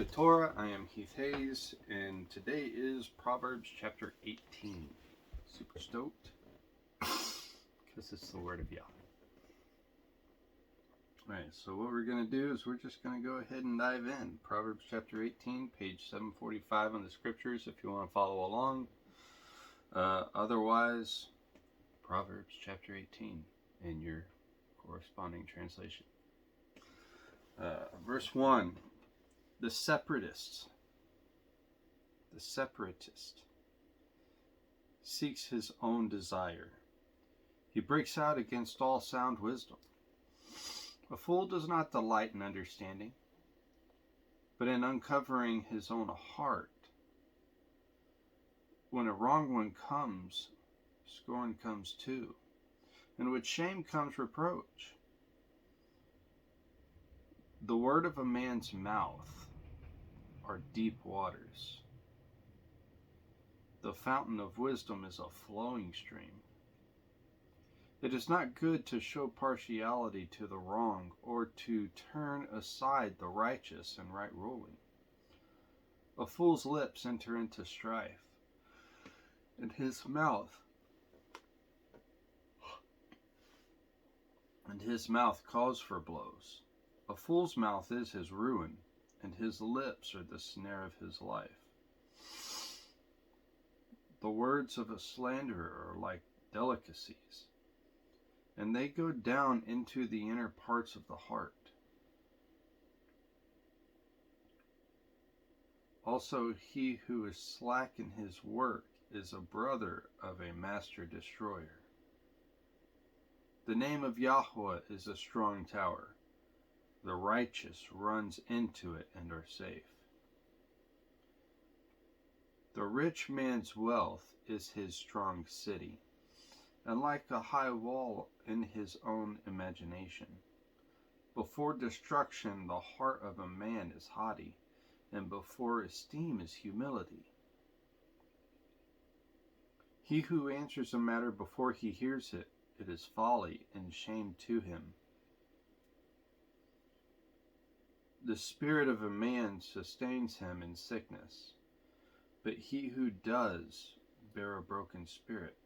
with Torah. I am Heath Hayes, and today is Proverbs chapter 18. Super stoked because it's the word of Yah. Alright, so what we're going to do is we're just going to go ahead and dive in. Proverbs chapter 18, page 745 on the scriptures if you want to follow along. Otherwise, Proverbs chapter 18 in your corresponding translation. Verse 1. The separatist seeks his own desire. He breaks out against all sound wisdom. A fool does not delight in understanding, but in uncovering his own heart. When a wrong one comes, scorn comes too, and with shame comes reproach. The word of a man's mouth are deep waters. The fountain of wisdom is a flowing stream. It is not good to show partiality to the wrong, or to turn aside the righteous and right ruling. A fool's lips enter into strife, and his mouth calls for blows. A fool's mouth is his ruin, and his lips are the snare of his life. The words of a slanderer are like delicacies, and they go down into the inner parts of the heart. Also, he who is slack in his work is a brother of a master destroyer. The name of Yahweh is a strong tower. The righteous runs into it and are safe. The rich man's wealth is his strong city, and like a high wall in his own imagination. Before destruction the heart of a man is haughty, and before esteem is humility. He who answers a matter before he hears it, it is folly and shame to him. The spirit of a man sustains him in sickness, but he who does bear a broken spirit.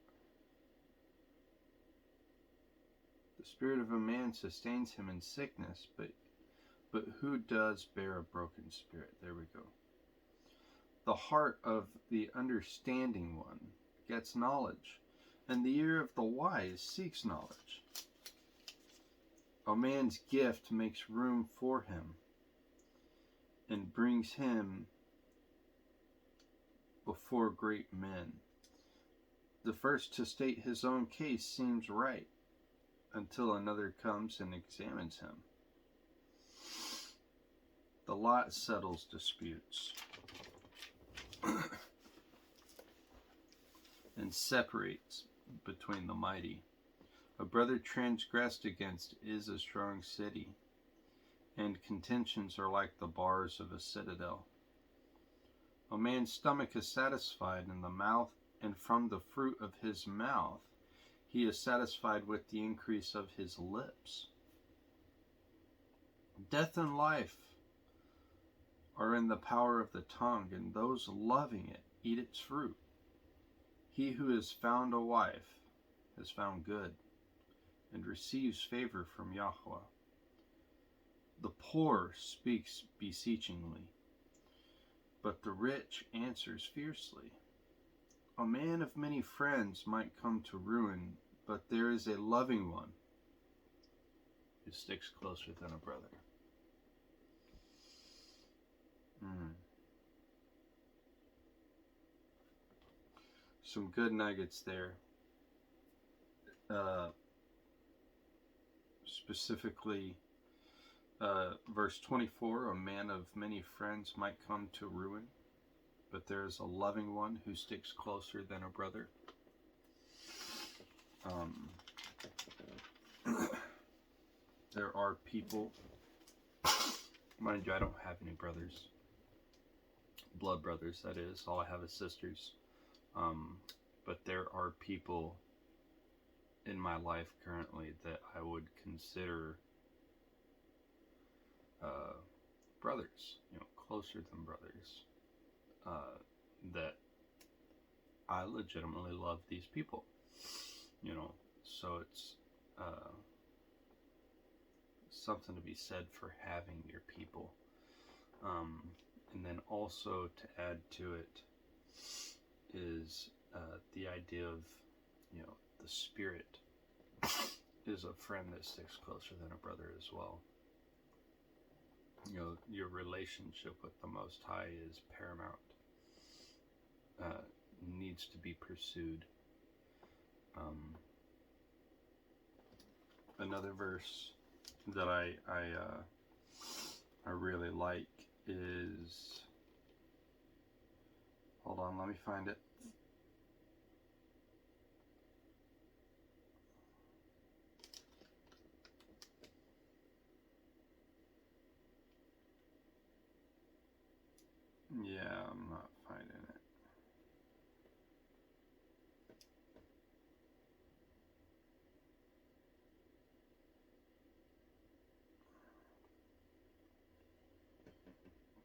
The spirit of a man sustains him in sickness, but who does bear a broken spirit? There we go. The heart of the understanding one gets knowledge, and the ear of the wise seeks knowledge. A man's gift makes room for him, and brings him before great men. The first to state his own case seems right, until another comes and examines him. The lot settles disputes and separates between the mighty. A brother transgressed against is a strong city, and contentions are like the bars of a citadel. A man's stomach is satisfied in the mouth, and from the fruit of his mouth he is satisfied with the increase of his lips. Death and life are in the power of the tongue, and those loving it eat its fruit. He who has found a wife has found good, and receives favor from Yahweh. The poor speaks beseechingly, but the rich answers fiercely. A man of many friends might come to ruin, but there is a loving one who sticks closer than a brother. Some good nuggets there. Specifically, verse 24, a man of many friends might come to ruin, but there is a loving one who sticks closer than a brother. There are people, mind you, I don't have any brothers, blood brothers that is, all I have is sisters, but there are people in my life currently that I would consider brothers, closer than brothers, that I legitimately love these people, so it's something to be said for having your people. And then also to add to it is the idea of, the Spirit is a friend that sticks closer than a brother as well. Your relationship with the Most High is paramount. Needs to be pursued. Another verse that I really like is, hold on, let me find it. Yeah, I'm not finding it.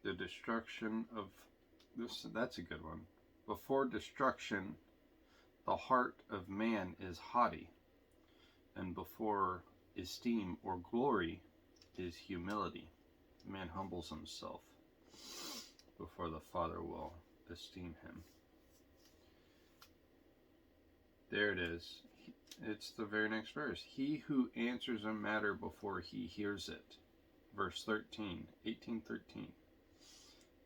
The destruction of this, that's a good one. Before destruction, the heart of man is haughty, and before esteem or glory is humility. Man humbles himself before the Father will esteem him. There it is. It's the very next verse. He who answers a matter before he hears it. Verse 13, 18:13.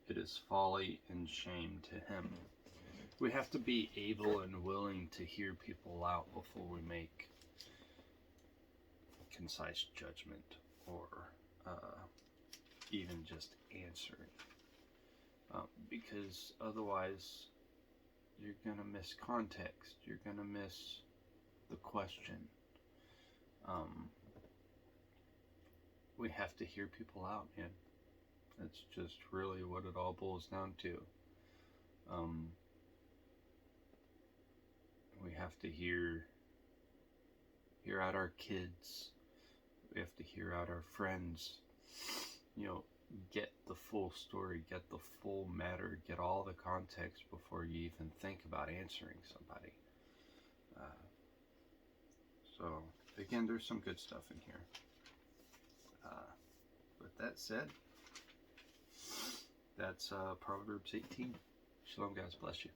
It is folly and shame to him. We have to be able and willing to hear people out before we make concise judgment or even just answering. Because otherwise you're going to miss context. You're going to miss the question. We have to hear people out, man. That's just really what it all boils down to. We have to hear out our kids. We have to hear out our friends. Get the full story, get the full matter, get all the context before you even think about answering somebody. So, again, there's some good stuff in here. With that said, that's Proverbs 18. Shalom, guys. Bless you.